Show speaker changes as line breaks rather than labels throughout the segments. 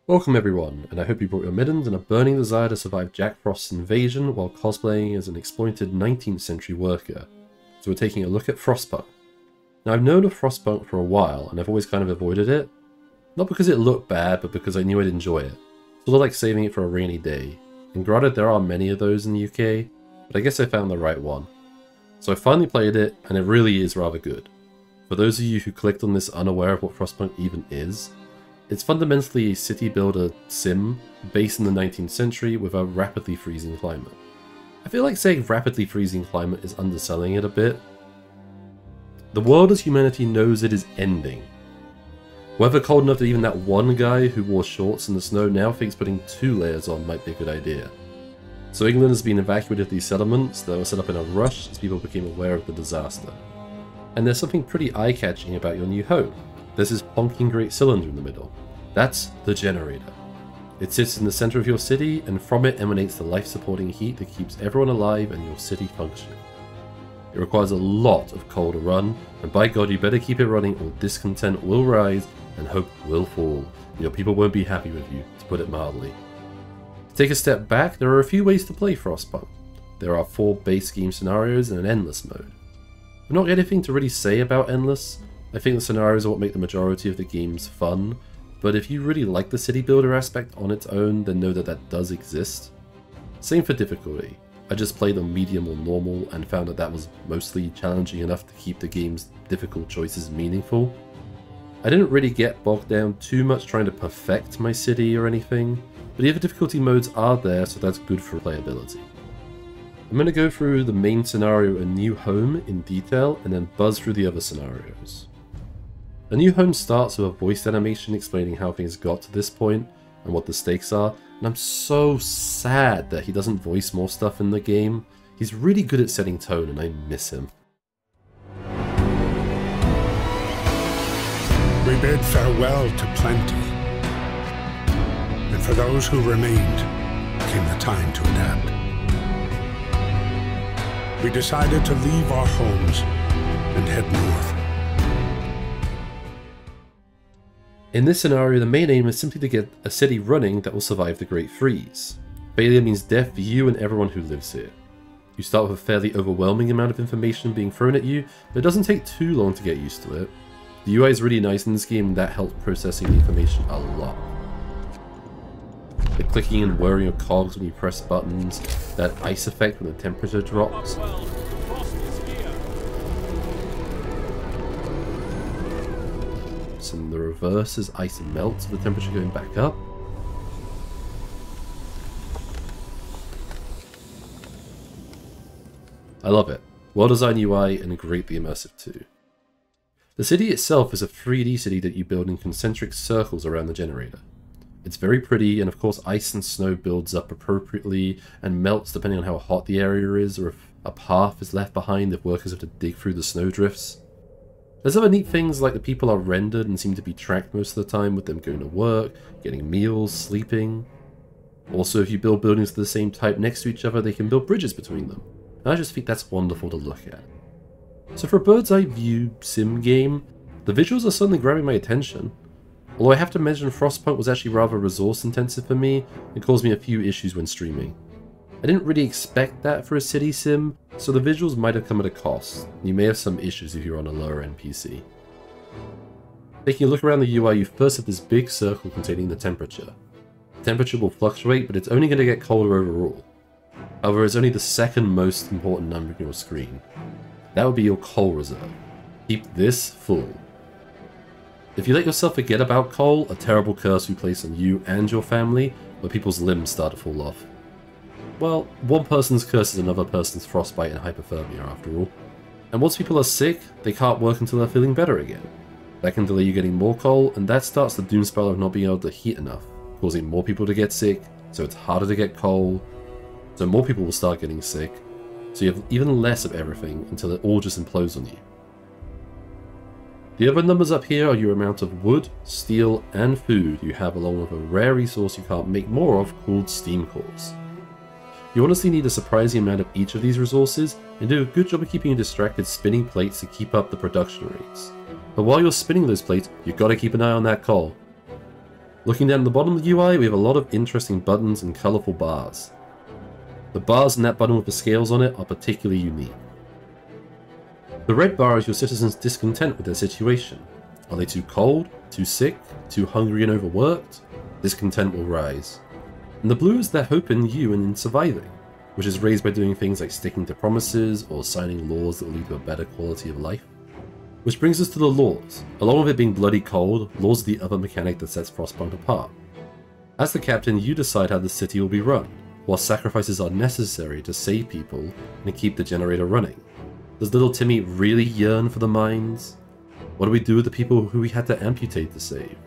Welcome everyone, and I hope you brought your middens and a burning desire to survive Jack Frost's invasion while cosplaying as an exploited 19th century worker. So we're taking a look at Frostpunk. Now I've known of Frostpunk for a while, and I've always kind of avoided it. Not because it looked bad, but because I knew I'd enjoy it. Sort of like saving it for a rainy day. And granted, there are many of those in the UK, but I guess I found the right one. So I finally played it, and it really is rather good. For those of you who clicked on this unaware of what Frostpunk even is, it's fundamentally a city builder sim based in the 19th century with a rapidly freezing climate. I feel like saying rapidly freezing climate is underselling it a bit. The world as humanity knows it is ending. Weather cold enough that even that one guy who wore shorts in the snow now thinks putting 2 layers on might be a good idea. So England has been evacuated of these settlements that were set up in a rush as people became aware of the disaster. And there's something pretty eye-catching about your new home. There's this honking great cylinder in the middle. That's the generator. It sits in the center of your city, and from it emanates the life-supporting heat that keeps everyone alive and your city functioning. It requires a lot of coal to run, and by God you better keep it running or discontent will rise and hope will fall. Your people won't be happy with you, to put it mildly. To take a step back, there are a few ways to play Frostpunk. There are 4 base game scenarios and an endless mode. I've not got anything to really say about endless. I think the scenarios are what make the majority of the games fun, but if you really like the city builder aspect on its own, then know that that does exist. Same for difficulty. I just played on medium or normal and found that that was mostly challenging enough to keep the game's difficult choices meaningful. I didn't really get bogged down too much trying to perfect my city or anything, but the other difficulty modes are there, so that's good for playability. I'm going to go through the main scenario, A New Home, in detail, and then buzz through the other scenarios. A New Home starts with a voice animation explaining how things got to this point and what the stakes are, and I'm so sad that he doesn't voice more stuff in the game. He's really good at setting tone and I miss him.
We bid farewell to plenty, and for those who remained came the time to adapt. We decided to leave our homes and head north.
In this scenario, the main aim is simply to get a city running that will survive the Great Freeze. Failure means death for you and everyone who lives here. You start with a fairly overwhelming amount of information being thrown at you, but it doesn't take too long to get used to it. The UI is really nice in this game, and that helps processing the information a lot. The clicking and whirring of cogs when you press buttons, that ice effect when the temperature drops. And the reverse as ice melts, the temperature going back up. I love it. Well designed UI and greatly immersive too. The city itself is a 3D city that you build in concentric circles around the generator. It's very pretty, and of course ice and snow builds up appropriately and melts depending on how hot the area is or if a path is left behind if workers have to dig through the snowdrifts. There's other neat things like the people are rendered and seem to be tracked most of the time, with them going to work, getting meals, sleeping. Also, if you build buildings of the same type next to each other, they can build bridges between them. And I just think that's wonderful to look at. So for a bird's eye view sim game, the visuals are suddenly grabbing my attention. Although I have to mention Frostpunk was actually rather resource intensive for me and caused me a few issues when streaming. I didn't really expect that for a city sim, so the visuals might have come at a cost. You may have some issues if you're on a lower end PC. Taking a look around the UI, you first have this big circle containing the temperature. The temperature will fluctuate, but it's only going to get colder overall. However, it's only the second most important number on your screen. That would be your coal reserve. Keep this full. If you let yourself forget about coal, a terrible curse will be placed on you and your family, where people's limbs start to fall off. Well, one person's curse is another person's frostbite and hypothermia after all. And once people are sick, they can't work until they're feeling better again. That can delay you getting more coal, and that starts the doom spiral of not being able to heat enough, causing more people to get sick, so it's harder to get coal, so more people will start getting sick, so you have even less of everything until it all just implodes on you. The other numbers up here are your amount of wood, steel, and food you have, along with a rare resource you can't make more of called steam cores. You honestly need a surprising amount of each of these resources, and do a good job of keeping you distracted spinning plates to keep up the production rates. But while you're spinning those plates, you've got to keep an eye on that coal. Looking down at the bottom of the UI, we have a lot of interesting buttons and colourful bars. The bars in that button with the scales on it are particularly unique. The red bar is your citizens' discontent with their situation. Are they too cold, too sick, too hungry and overworked? Discontent will rise. And the blue is their hope in you and in surviving, which is raised by doing things like sticking to promises or signing laws that will lead to a better quality of life. Which brings us to the laws. Along with it being bloody cold, laws are the other mechanic that sets Frostpunk apart. As the captain, you decide how the city will be run, while sacrifices are necessary to save people and keep the generator running. Does little Timmy really yearn for the mines? What do we do with the people who we had to amputate to save?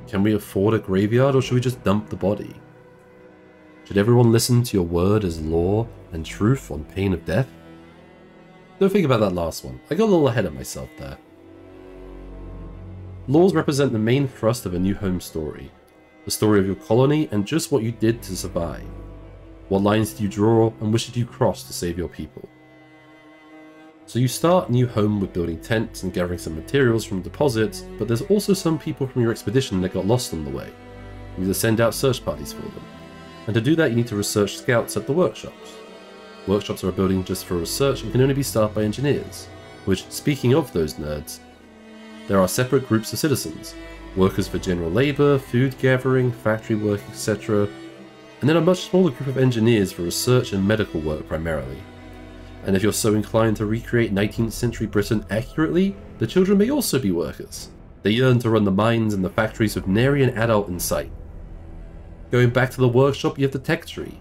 Can we afford a graveyard, or should we just dump the body? Should everyone listen to your word as law and truth on pain of death? Don't think about that last one. I got a little ahead of myself there. Laws represent the main thrust of a new home story. The story of your colony and just what you did to survive. What lines did you draw and which did you cross to save your people? So you start New Home with building tents and gathering some materials from deposits, but there's also some people from your expedition that got lost on the way. You need to send out search parties for them. And to do that you need to research scouts at the workshops. Workshops are a building just for research and can only be staffed by engineers, which, speaking of those nerds, there are separate groups of citizens, workers for general labour, food gathering, factory work, etc., and then a much smaller group of engineers for research and medical work primarily. And if you're so inclined to recreate 19th century Britain accurately, the children may also be workers. They yearn to run the mines and the factories with nary an adult in sight. Going back to the workshop, you have the tech tree.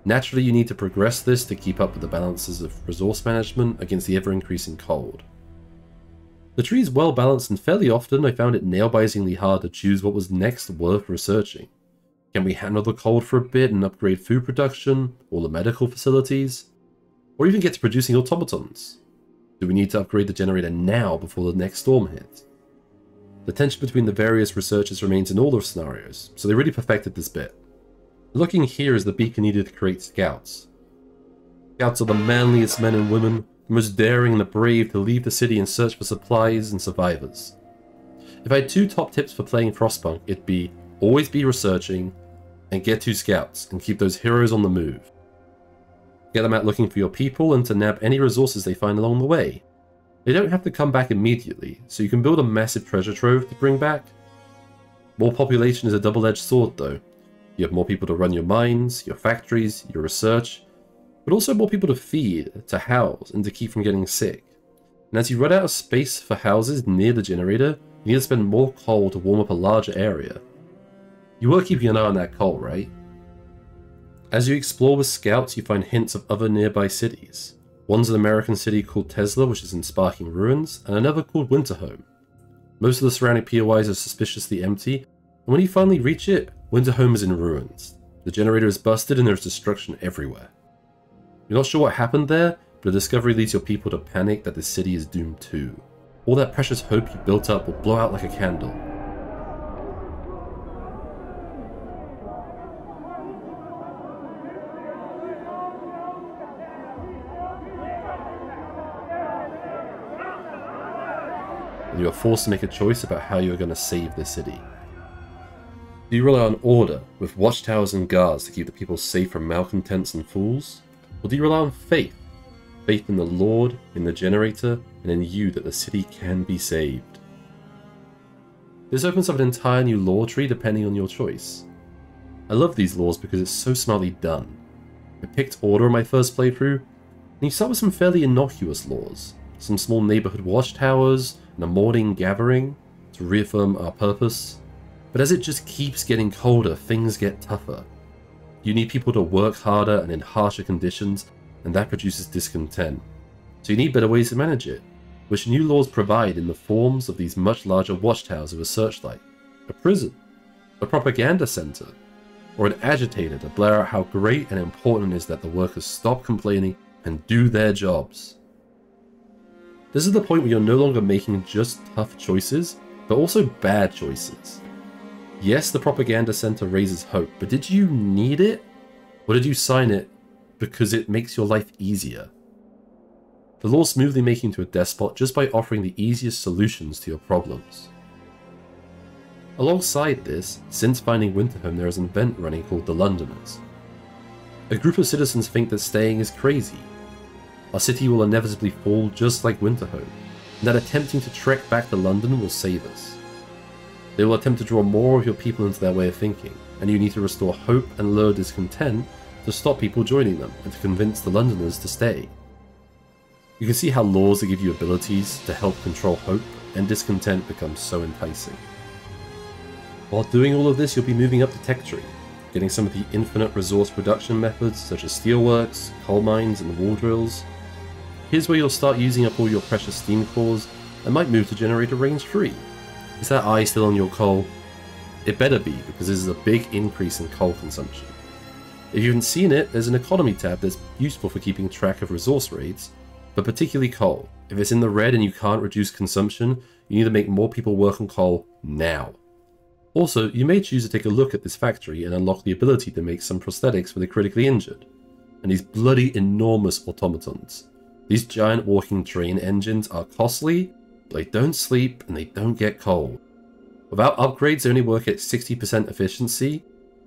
Naturally, you need to progress this to keep up with the balances of resource management against the ever-increasing cold. The tree is well balanced, and fairly often I found it nail-bitingly hard to choose what was next worth researching. Can we handle the cold for a bit and upgrade food production, or the medical facilities? Or even get to producing automatons? Do we need to upgrade the generator now before the next storm hits? The tension between the various researchers remains in all the scenarios, so they really perfected this bit. Looking here is the beacon needed to create scouts. Scouts are the manliest men and women, the most daring and the brave to leave the city in search for supplies and survivors. If I had two top tips for playing Frostpunk, it'd be always be researching, and get 2 scouts, and keep those heroes on the move. Get them out looking for your people and to nab any resources they find along the way. They don't have to come back immediately, so you can build a massive treasure trove to bring back. More population is a double-edged sword though. You have more people to run your mines, your factories, your research, but also more people to feed, to house, and to keep from getting sick. And as you run out of space for houses near the generator, you need to spend more coal to warm up a larger area. You were keeping an eye on that coal, right? As you explore with scouts, you find hints of other nearby cities. One's an American city called Tesla, which is in sparking ruins, and another called Winterhome. Most of the surrounding POIs are suspiciously empty, and when you finally reach it, Winterhome is in ruins. The generator is busted and there's destruction everywhere. You're not sure what happened there, but the discovery leads your people to panic that the city is doomed too. All that precious hope you built up will blow out like a candle. And you are forced to make a choice about how you are going to save the city. Do you rely on order, with watchtowers and guards to keep the people safe from malcontents and fools? Or do you rely on faith? Faith in the Lord, in the generator, and in you that the city can be saved. This opens up an entire new lore tree depending on your choice. I love these laws because it's so smartly done. I picked order in my first playthrough, and you start with some fairly innocuous laws. Some small neighborhood watchtowers, and a morning gathering to reaffirm our purpose. But as it just keeps getting colder, things get tougher. You need people to work harder and in harsher conditions, and that produces discontent. So you need better ways to manage it, which new laws provide in the forms of these much larger watchtowers with a searchlight, a prison, a propaganda center, or an agitator to blare out how great and important it is that the workers stop complaining and do their jobs. This is the point where you're no longer making just tough choices, but also bad choices. Yes, the propaganda center raises hope, but did you need it? Or did you sign it because it makes your life easier? The law smoothly making you into a despot just by offering the easiest solutions to your problems. Alongside this, since finding Winterhome there is an event running called the Londoners. A group of citizens think that staying is crazy. Our city will inevitably fall just like Winterhome, and that attempting to trek back to London will save us. They will attempt to draw more of your people into their way of thinking, and you need to restore hope and lure discontent to stop people joining them and to convince the Londoners to stay. You can see how laws that give you abilities to help control hope and discontent become so enticing. While doing all of this, you'll be moving up the tech tree, getting some of the infinite resource production methods such as steelworks, coal mines, and wall drills. Here's where you'll start using up all your precious steam cores and might move to generator range 3. Is that eye still on your coal? It better be, because this is a big increase in coal consumption. If you haven't seen it, there's an economy tab that's useful for keeping track of resource rates, but particularly coal. If it's in the red and you can't reduce consumption, you need to make more people work on coal now. Also, you may choose to take a look at this factory and unlock the ability to make some prosthetics for the critically injured. And these bloody enormous automatons. These giant walking train engines are costly, but they don't sleep and they don't get cold. Without upgrades, they only work at 60% efficiency,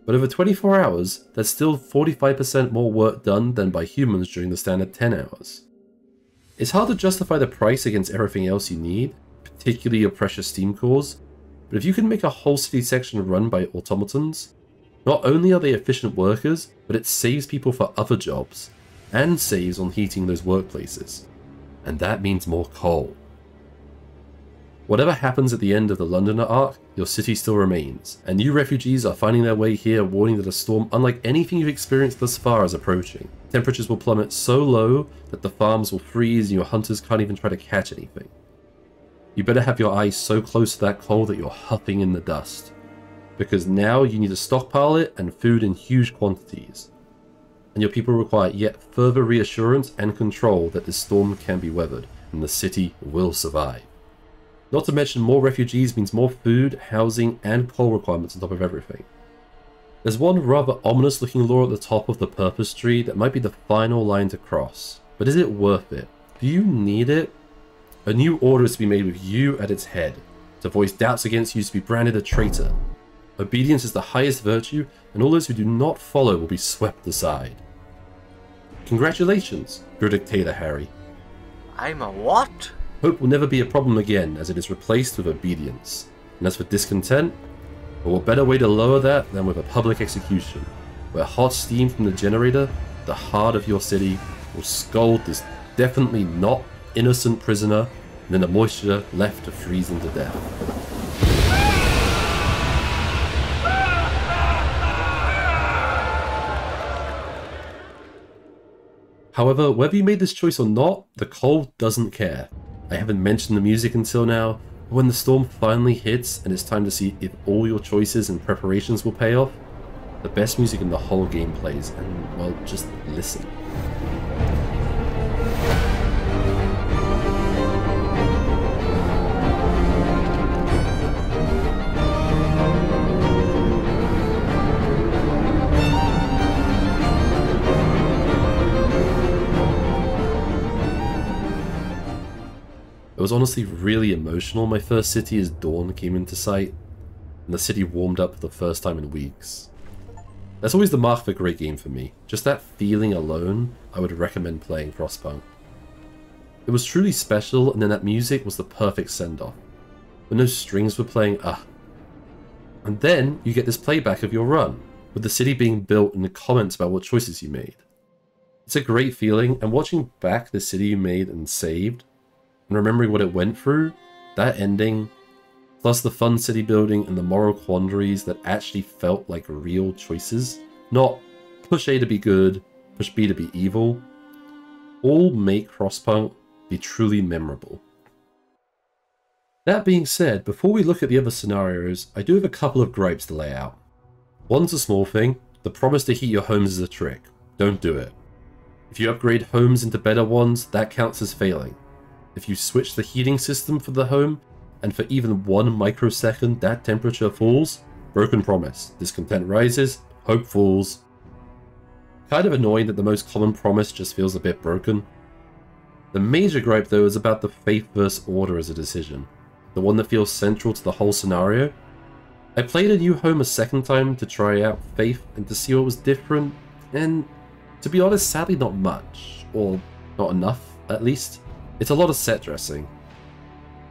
but over 24 hours, there's still 45% more work done than by humans during the standard 10 hours. It's hard to justify the price against everything else you need, particularly your precious steam cores, but if you can make a whole city section run by automatons, not only are they efficient workers, but it saves people for other jobs, and saves on heating those workplaces. And that means more coal. Whatever happens at the end of the Londoner arc, your city still remains, and new refugees are finding their way here, warning that a storm unlike anything you've experienced thus far is approaching. Temperatures will plummet so low that the farms will freeze and your hunters can't even try to catch anything. You better have your eyes so close to that coal that you're huffing in the dust, because now you need to stockpile it and food in huge quantities. And your people require yet further reassurance and control that this storm can be weathered, and the city will survive. Not to mention more refugees means more food, housing, and coal requirements on top of everything. There's one rather ominous looking law at the top of the purpose tree that might be the final line to cross, but is it worth it? Do you need it? A new order is to be made with you at its head, to voice doubts against you, to be branded a traitor. Obedience is the highest virtue, and all those who do not follow will be swept aside. Congratulations, your dictator Harry.
I'm a what?
Hope will never be a problem again, as it is replaced with obedience. And as for discontent, well, what better way to lower that than with a public execution, where hot steam from the generator, the heart of your city, will scald this definitely not innocent prisoner, and then the moisture left to freeze him to death. However, whether you made this choice or not, the coal doesn't care. I haven't mentioned the music until now, but when the storm finally hits and it's time to see if all your choices and preparations will pay off, the best music in the whole game plays, and well, just listen. It was honestly really emotional my first city as dawn came into sight, and the city warmed up for the first time in weeks. That's always the mark of a great game for me. Just that feeling alone, I would recommend playing Frostpunk. It was truly special, and then that music was the perfect send-off. When those strings were playing, And then you get this playback of your run, with the city being built and the comments about what choices you made. It's a great feeling, and watching back the city you made and saved, and remembering what it went through, that ending, plus the fun city building and the moral quandaries that actually felt like real choices, not push A to be good, push B to be evil, all make Frostpunk be truly memorable. That being said, before we look at the other scenarios, I do have a couple of gripes to lay out. One's a small thing, the promise to heat your homes is a trick. Don't do it. If you upgrade homes into better ones, that counts as failing. If you switch the heating system for the home, and for even 1 microsecond that temperature falls, broken promise, discontent rises, hope falls. Kind of annoying that the most common promise just feels a bit broken. The major gripe though is about the faith versus order as a decision, the one that feels central to the whole scenario. I played A New Home a second time to try out Faith and to see what was different, and to be honest, sadly not much, or not enough at least. It's a lot of set dressing.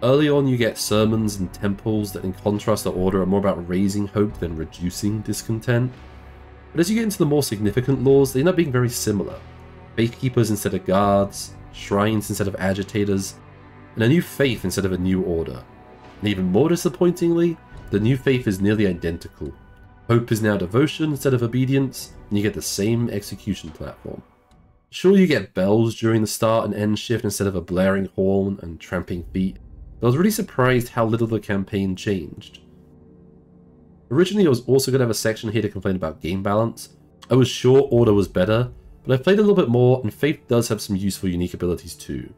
Early on you get sermons and temples that in contrast to Order are more about raising hope than reducing discontent. But as you get into the more significant laws, they end up being very similar. Faithkeepers instead of guards, shrines instead of agitators, and a new faith instead of a new order. And even more disappointingly, the new faith is nearly identical. Hope is now devotion instead of obedience, and you get the same execution platform. Sure, you get bells during the start and end shift instead of a blaring horn and tramping feet, but I was really surprised how little the campaign changed. Originally I was also going to have a section here to complain about game balance. I was sure Order was better, but I played a little bit more and Faith does have some useful unique abilities too.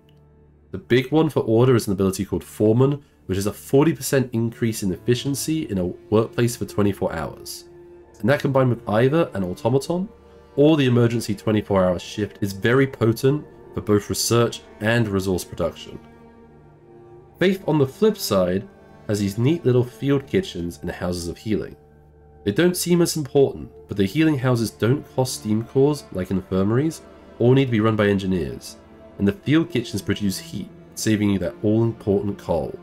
The big one for Order is an ability called Foreman, which is a 40% increase in efficiency in a workplace for 24 hours. And that combined with either an automaton or the emergency 24-hour shift is very potent for both research and resource production. Faith, on the flip side, has these neat little field kitchens and houses of healing. They don't seem as important, but the healing houses don't cost steam cores like infirmaries, or need to be run by engineers, and the field kitchens produce heat, saving you that all-important coal.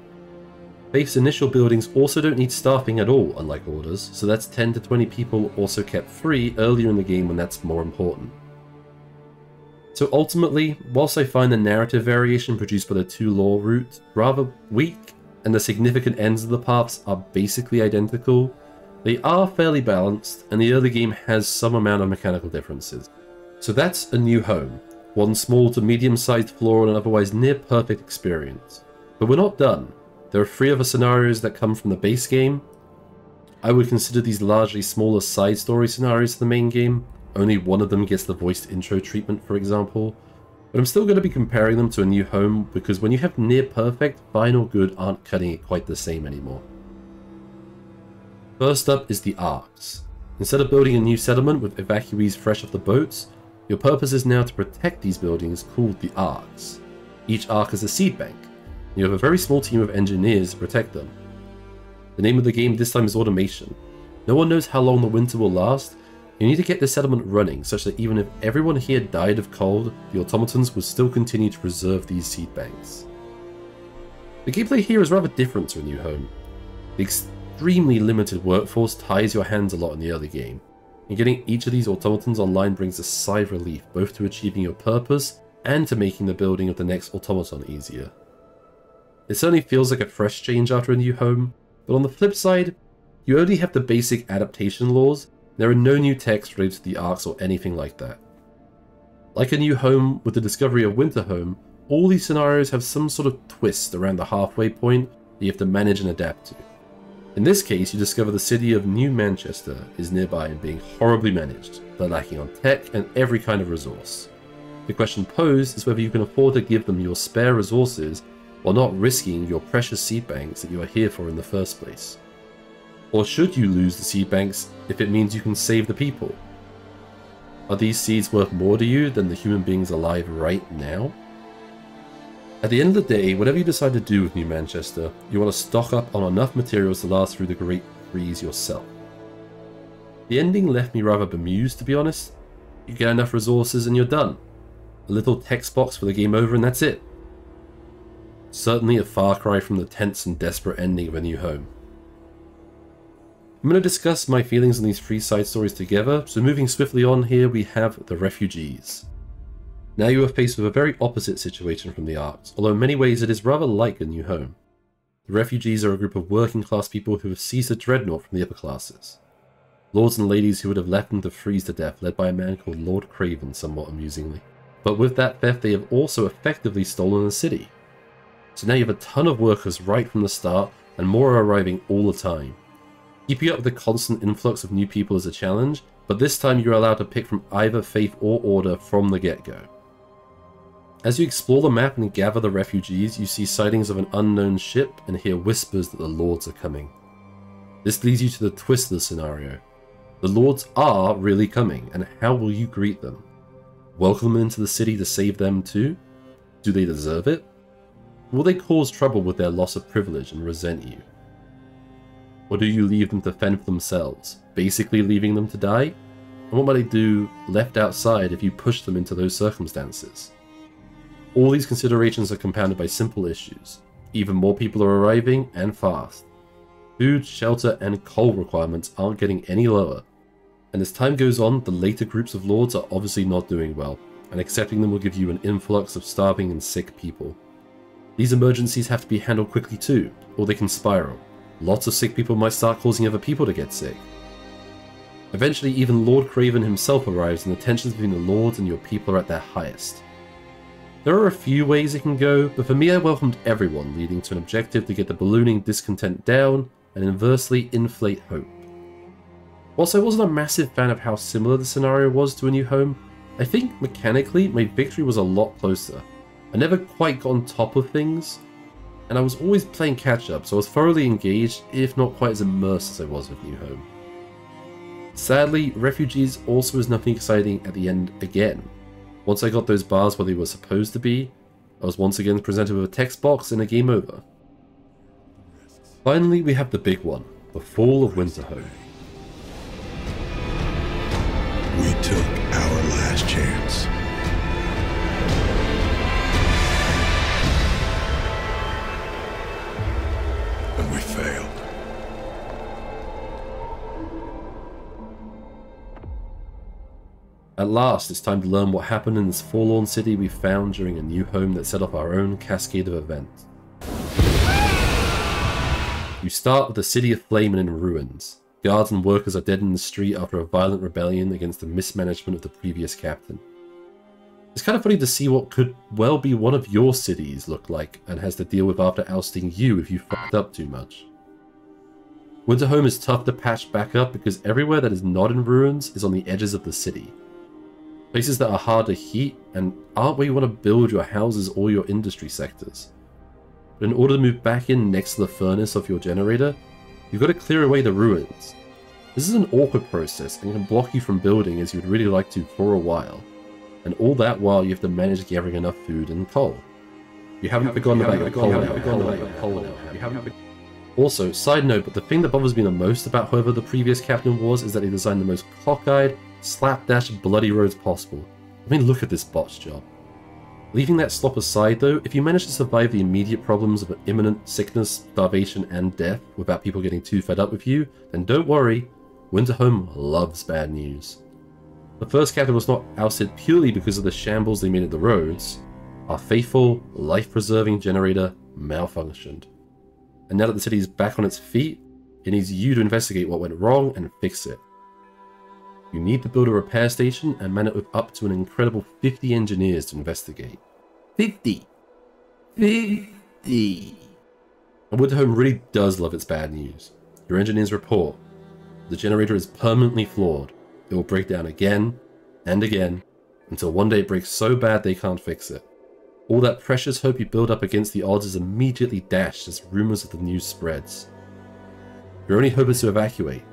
Faith's initial buildings also don't need staffing at all, unlike Order's, so that's 10 to 20 people also kept free earlier in the game when that's more important. So ultimately, whilst I find the narrative variation produced by the two lore routes rather weak, and the significant ends of the paths are basically identical, they are fairly balanced, and the early game has some amount of mechanical differences. So that's A New Home, one small to medium-sized flaw in an otherwise near-perfect experience. But we're not done. There are 3 other scenarios that come from the base game. I would consider these largely smaller side story scenarios to the main game. Only one of them gets the voiced intro treatment, for example. But I'm still going to be comparing them to A New Home because when you have near perfect, final good aren't cutting it quite the same anymore. First up is the Arks. Instead of building a new settlement with evacuees fresh off the boats, your purpose is now to protect these buildings called the Arks. Each Ark is a seed bank, and you have a very small team of engineers to protect them. The name of the game this time is Automation. No one knows how long the winter will last. You need to get the settlement running such that even if everyone here died of cold, the automatons would still continue to preserve these seed banks. The gameplay here is rather different to A New Home. The extremely limited workforce ties your hands a lot in the early game, and getting each of these automatons online brings a sigh of relief both to achieving your purpose and to making the building of the next automaton easier. It certainly feels like a fresh change after A New Home, but on the flip side, you only have the basic adaptation laws. There are no new texts related to the Arks or anything like that. Like A New Home, with the discovery of Winterhome, all these scenarios have some sort of twist around the halfway point that you have to manage and adapt to. In this case, you discover the city of New Manchester is nearby and being horribly managed. They're lacking on tech and every kind of resource. The question posed is whether you can afford to give them your spare resources while not risking your precious seed banks that you are here for in the first place. Or should you lose the seed banks if it means you can save the people? Are these seeds worth more to you than the human beings alive right now? At the end of the day, whatever you decide to do with New Manchester, you want to stock up on enough materials to last through the Great Freeze yourself. The ending left me rather bemused, to be honest. You get enough resources and you're done. A little text box for the game over and that's it. Certainly a far cry from the tense and desperate ending of A New Home. I'm going to discuss my feelings on these 3 side stories together, so moving swiftly on here we have the Refugees. Now you are faced with a very opposite situation from the Arks, although in many ways it is rather like A New Home. The Refugees are a group of working class people who have seized a dreadnought from the upper classes. Lords and ladies who would have left them to freeze to death, led by a man called Lord Craven, somewhat amusingly. But with that theft they have also effectively stolen a city. So now you have a ton of workers right from the start, and more are arriving all the time. Keeping up with the constant influx of new people is a challenge, but this time you're allowed to pick from either faith or order from the get-go. As you explore the map and gather the refugees, you see sightings of an unknown ship and hear whispers that the Lords are coming. This leads you to the twist of the scenario. The Lords are really coming, and how will you greet them? Welcome them into the city to save them too? Do they deserve it? Will they cause trouble with their loss of privilege and resent you? Or do you leave them to fend for themselves, basically leaving them to die? And what might they do left outside if you push them into those circumstances? All these considerations are compounded by simple issues. Even more people are arriving, and fast. Food, shelter, and coal requirements aren't getting any lower. And as time goes on, the later groups of lords are obviously not doing well, and accepting them will give you an influx of starving and sick people. These emergencies have to be handled quickly too, or they can spiral. Lots of sick people might start causing other people to get sick. Eventually, even Lord Craven himself arrives, and the tensions between the lords and your people are at their highest. There are a few ways it can go, but for me I welcomed everyone, leading to an objective to get the ballooning discontent down and inversely inflate hope. Whilst I wasn't a massive fan of how similar the scenario was to A New Home, I think mechanically my victory was a lot closer. I never quite got on top of things, and I was always playing catch up, so I was thoroughly engaged, if not quite as immersed as I was with New Home. Sadly, Refugees also was nothing exciting at the end again. Once I got those bars where they were supposed to be, I was once again presented with a text box and a game over. Finally, we have the big one, the fall of Winterhome.
We took our last chance. And we failed.
At last, it's time to learn what happened in this forlorn city we found during A New Home that set off our own cascade of events. You start with the city aflame and in ruins. Guards and workers are dead in the street after a violent rebellion against the mismanagement of the previous captain. It's kind of funny to see what could well be one of your cities look like and has to deal with after ousting you if you fucked up too much. Winterhome is tough to patch back up because everywhere that is not in ruins is on the edges of the city. Places that are hard to heat and aren't where you want to build your houses or your industry sectors. But in order to move back in next to the furnace of your generator, you've got to clear away the ruins. This is an awkward process and can block you from building as you'd really like to for a while. And all that while you have to manage gathering enough food and coal. You haven't forgotten about your coal now. Also, side note, but the thing that bothers me the most about whoever the previous captain was is that he designed the most cockeyed, slapdash bloody roads possible. I mean, look at this botch job. Leaving that slop aside though, if you manage to survive the immediate problems of imminent sickness, starvation, and death without people getting too fed up with you, then don't worry, Winterhome loves bad news. The first captain was not ousted purely because of the shambles they made at the roads. Our faithful, life-preserving generator malfunctioned. And now that the city is back on its feet, it needs you to investigate what went wrong and fix it. You need to build a repair station and man it with up to an incredible 50 engineers to investigate. 50! 50! And Winterhome really does love its bad news. Your engineers report. The generator is permanently flawed. It will break down again and again until one day it breaks so bad they can't fix it. All that precious hope you build up against the odds is immediately dashed as rumors of the news spreads. Your only hope is to evacuate.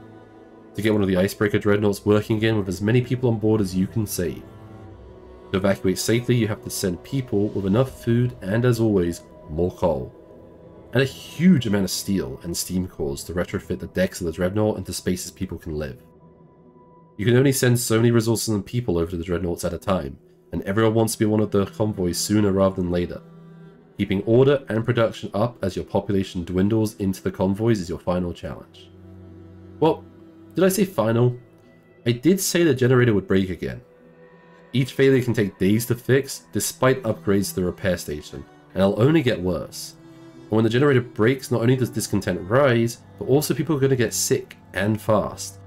To get one of the icebreaker dreadnoughts working again with as many people on board as you can save. To evacuate safely, you have to send people with enough food and, as always, more coal. And a huge amount of steel and steam cores to retrofit the decks of the dreadnought into spaces people can live. You can only send so many resources and people over to the dreadnoughts at a time, and everyone wants to be one of the convoys sooner rather than later. Keeping order and production up as your population dwindles into the convoys is your final challenge. Well, did I say final? I did say the generator would break again. Each failure can take days to fix, despite upgrades to the repair station, and it'll only get worse. And when the generator breaks, not only does discontent rise, but also people are going to get sick and fast.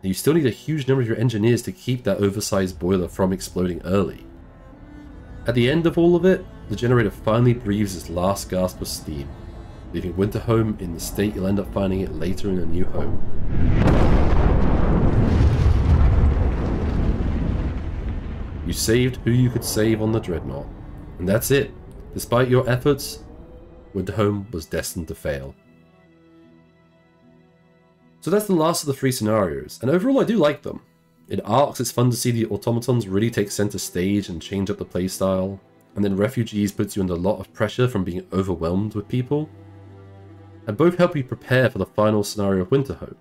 And you still need a huge number of your engineers to keep that oversized boiler from exploding early. At the end of all of it, the generator finally breathes its last gasp of steam, leaving Winterhome in the state you'll end up finding it later in A New Home. You saved who you could save on the Dreadnought, and that's it. Despite your efforts, Winterhome was destined to fail. So that's the last of the 3 scenarios, and overall I do like them. In Arks, it's fun to see the automatons really take center stage and change up the playstyle, and then Refugees puts you under a lot of pressure from being overwhelmed with people. and both help you prepare for the final scenario of Winterhome,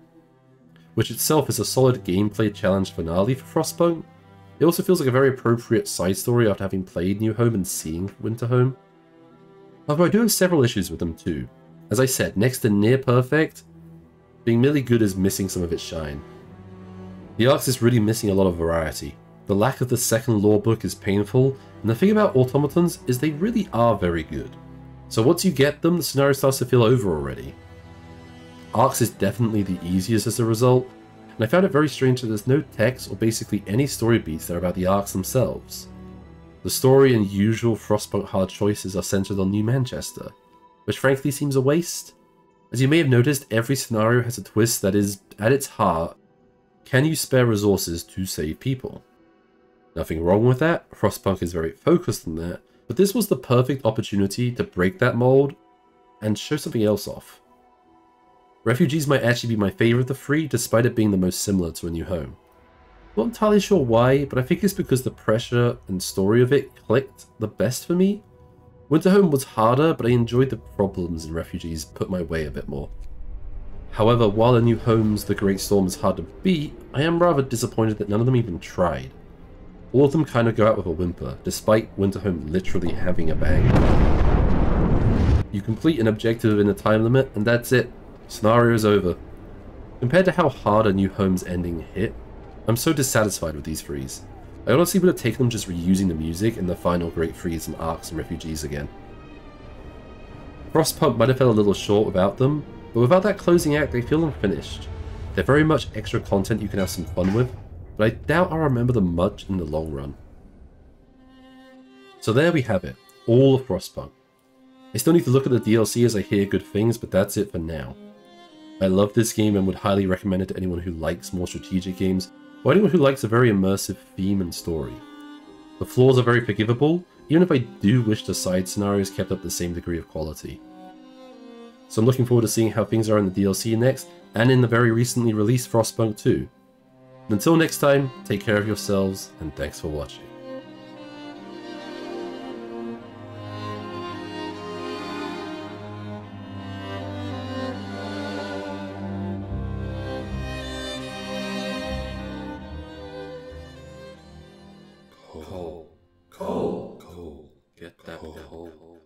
which itself is a solid gameplay challenge finale for Frostpunk. It also feels like a very appropriate side story after having played New Home and seeing Winterhome. However, I do have several issues with them too. As I said, next to near perfect, being merely good is missing some of its shine. The Arks is really missing a lot of variety. The lack of the second lore book is painful, and the thing about automatons is they really are very good. So once you get them, the scenario starts to feel over already. Arks is definitely the easiest as a result, and I found it very strange that there's no text or basically any story beats that are about the Arks themselves. The story and usual Frostpunk hard choices are centered on New Manchester, which frankly seems a waste. As you may have noticed, every scenario has a twist that is, at its heart, can you spare resources to save people? Nothing wrong with that, Frostpunk is very focused on that, but this was the perfect opportunity to break that mold and show something else off. Refugees might actually be my favourite of the three, despite it being the most similar to A New Home. Not entirely sure why, but I think it's because the pressure and story of it clicked the best for me. Winterhome was harder, but I enjoyed the problems in Refugees put my way a bit more. However, while A New Home's The Great Storm is hard to beat, I am rather disappointed that none of them even tried. All of them kind of go out with a whimper, despite Winterhome literally having a bang. You complete an objective within a time limit, and that's it. Scenario's over. Compared to how hard A New Home's ending hit, I'm so dissatisfied with these threes. I honestly would have taken them just reusing the music in the final great threes and Arks and Refugees again. Frostpunk might have felt a little short without them, but without that closing act they feel unfinished. They're very much extra content you can have some fun with, but I doubt I'll remember them much in the long run. So there we have it, all of Frostpunk. I still need to look at the DLC as I hear good things, but that's it for now. I love this game and would highly recommend it to anyone who likes more strategic games, or anyone who likes a very immersive theme and story. The flaws are very forgivable, even if I do wish the side scenarios kept up the same degree of quality. So I'm looking forward to seeing how things are in the DLC next, and in the very recently released Frostpunk 2. And until next time, take care of yourselves, and thanks for watching. Coal. Get that coal.